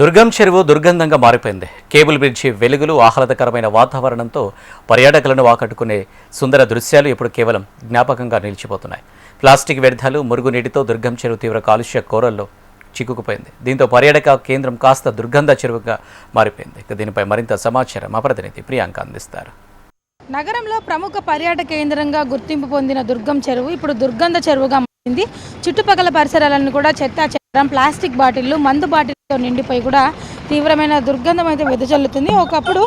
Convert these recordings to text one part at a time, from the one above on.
దుర్గం చెరువు దుర్గంధంగా మారిపోయింది. Cable bridge వెలుగులు ఆహ్లాదకరమైన వాతావరణంతో పర్యాటకులను ఆకట్టుకునే సుందర దృశ్యాలు ఇప్పుడు కేవలం జ్ఞాపకంగా నిలిచిపోతున్నాయి. ప్లాస్టిక్ వ్యర్థాలు, మురుగునీటితో దుర్గం చెరువు తీవ్ర కాలుష్య కోరల్లో చిక్కుకుపోయింది. దీంతో పర్యాటక కేంద్రం కాస్త దుర్గంధ చెరువుగా మారిపోయింది. దీనిపై మరింత సమాచారం మా ప్రతినిధి ప్రియాంక అందిస్తారు. నగరంలో ప్రముఖ పర్యాటక కేంద్రంగా గుర్తింపు పొందిన దుర్గం చెరువు ఇప్పుడు దుర్గంధ చెరువుగా మారింది. చుట్టుపక్కల పరిసరాలను కూడా చెత్తాచెదారం, ప్లాస్టిక్ బాటిళ్లు, మందు బాటిల్తో నిండిపోయి కూడా తీవ్రమైన దుర్గంధం అయితే వెదజల్లుతుంది. ఒకప్పుడు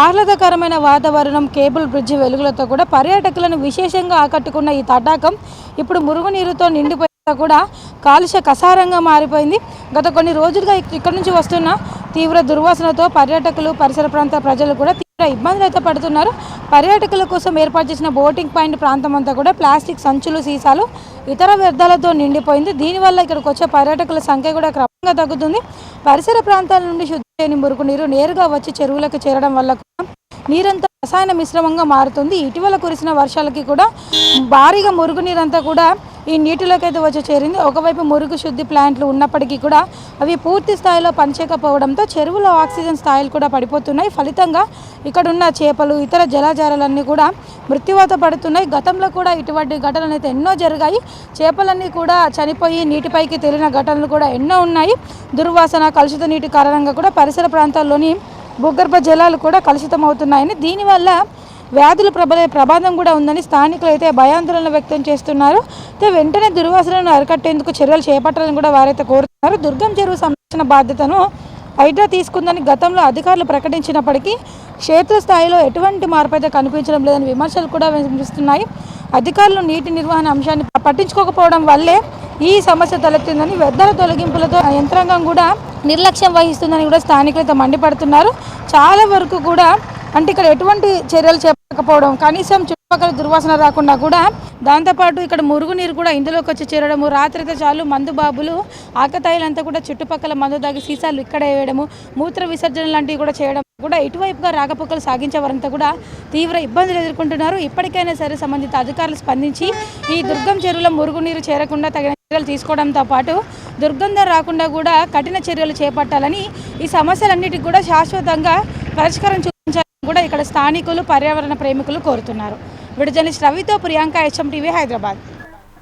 ఆహ్లాదకరమైన వాతావరణం, కేబుల్ బ్రిడ్జి వెలుగులతో కూడా పర్యాటకులను విశేషంగా ఆకట్టుకున్న ఈ తటాకం ఇప్పుడు మురుగునీరుతో నిండిపోయి కూడా కాలుష్య కసారంగా మారిపోయింది. గత కొన్ని రోజులుగా ఇక్కడ నుంచి వస్తున్న తీవ్ర దుర్వాసనతో పర్యాటకులు, పరిసర ప్రాంత ప్రజలు కూడా తీవ్ర ఇబ్బందులు అయితే పడుతున్నారు. పర్యాటకుల కోసం ఏర్పాటు చేసిన బోటింగ్ పాయింట్ ప్రాంతం అంతా కూడా ప్లాస్టిక్ సంచులు, సీసాలు, ఇతర వ్యర్థాలతో నిండిపోయింది. దీనివల్ల ఇక్కడికి వచ్చే పర్యాటకుల సంఖ్య కూడా క్రమంగా తగ్గుతుంది. పరిసర ప్రాంతాల నుండి శుద్ధి చేయని మురుగునీరు నేరుగా వచ్చి చెరువులకు చేరడం వల్ల నీరంతా రసాయన మిశ్రమంగా మారుతుంది. ఇటీవల కురిసిన వర్షాలకి కూడా భారీగా మురుగునీరంతా కూడా ఈ నీటిలోకి అయితే వచ్చి చేరింది. ఒకవైపు మురుగు శుద్ధి ప్లాంట్లు ఉన్నప్పటికీ కూడా అవి పూర్తి స్థాయిలో పనిచేయకపోవడంతో చెరువులో ఆక్సిజన్ స్థాయిలు కూడా పడిపోతున్నాయి. ఫలితంగా ఇక్కడున్న చేపలు, ఇతర జలచరాలన్నీ కూడా మృత్యువాత పడుతున్నాయి. గతంలో కూడా ఇటువంటి ఘటనలు అయితే ఎన్నో జరిగాయి. చేపలన్నీ కూడా చనిపోయి నీటిపైకి తేలిన ఘటనలు కూడా ఎన్నో ఉన్నాయి. దుర్వాసన, కలుషిత నీటి కారణంగా కూడా పరిసర ప్రాంతాల్లోని భూగర్భ జలాలు కూడా కలుషితం అవుతున్నాయని, దీనివల్ల వ్యాధుల ప్రమాదం కూడా ఉందని స్థానికులు అయితే భయాందోళన వ్యక్తం చేస్తున్నారు. అయితే వెంటనే దుర్వాసనను అరికట్టేందుకు చర్యలు చేపట్టాలని కూడా వారైతే కోరుతున్నారు. దుర్గం చెరువు సంరక్షణ బాధ్యతను హైడ్రా తీసుకుందని గతంలో అధికారులు ప్రకటించినప్పటికీ క్షేత్రస్థాయిలో ఎటువంటి మార్పు అయితే కనిపించడం లేదని విమర్శలు కూడా వినిపిస్తున్నాయి. అధికారులు నీటి నిర్వహణ అంశాన్ని పట్టించుకోకపోవడం వల్లే ఈ సమస్య తలెత్తిందని, వ్యర్థాల తొలగింపులతో యంత్రాంగం కూడా నిర్లక్ష్యం వహిస్తుందని కూడా స్థానికులతో మండిపడుతున్నారు. చాలా వరకు కూడా అంటే ఇక్కడ ఎటువంటి చర్యలు చేపట్టకపోవడం, కనీసం చుట్టుపక్కల దుర్వాసన రాకుండా కూడా, దాంతోపాటు ఇక్కడ మురుగునీరు కూడా ఇందులోకి వచ్చి చేరడము, రాత్రితో చాలు మందు బాబులు, ఆకతాయిలంతా కూడా చుట్టుపక్కల మందు దాగి సీసాలు ఇక్కడ వేయడము, మూత్ర విసర్జన లాంటివి కూడా చేయడం కూడా ఇటువైపుగా రాకపోకలు సాగించే వారంతా కూడా తీవ్ర ఇబ్బందులు ఎదుర్కొంటున్నారు. ఇప్పటికైనా సరే సంబంధిత అధికారులు స్పందించి ఈ దుర్గం చెరువులో మురుగునీరు చేరకుండా తగిన చర్యలు తీసుకోవడంతో పాటు దుర్గంధం రాకుండా కూడా కఠిన చర్యలు చేపట్టాలని, ఈ సమస్యలన్నిటికీ కూడా శాశ్వతంగా పరిష్కారం చూపించాలని కూడా ఇక్కడ స్థానికులు, పర్యావరణ ప్రేమికులు కోరుతున్నారు. వీడియో జర్నలిస్ట్ రవితో ప్రియాంక, HM టీవీ, హైదరాబాద్.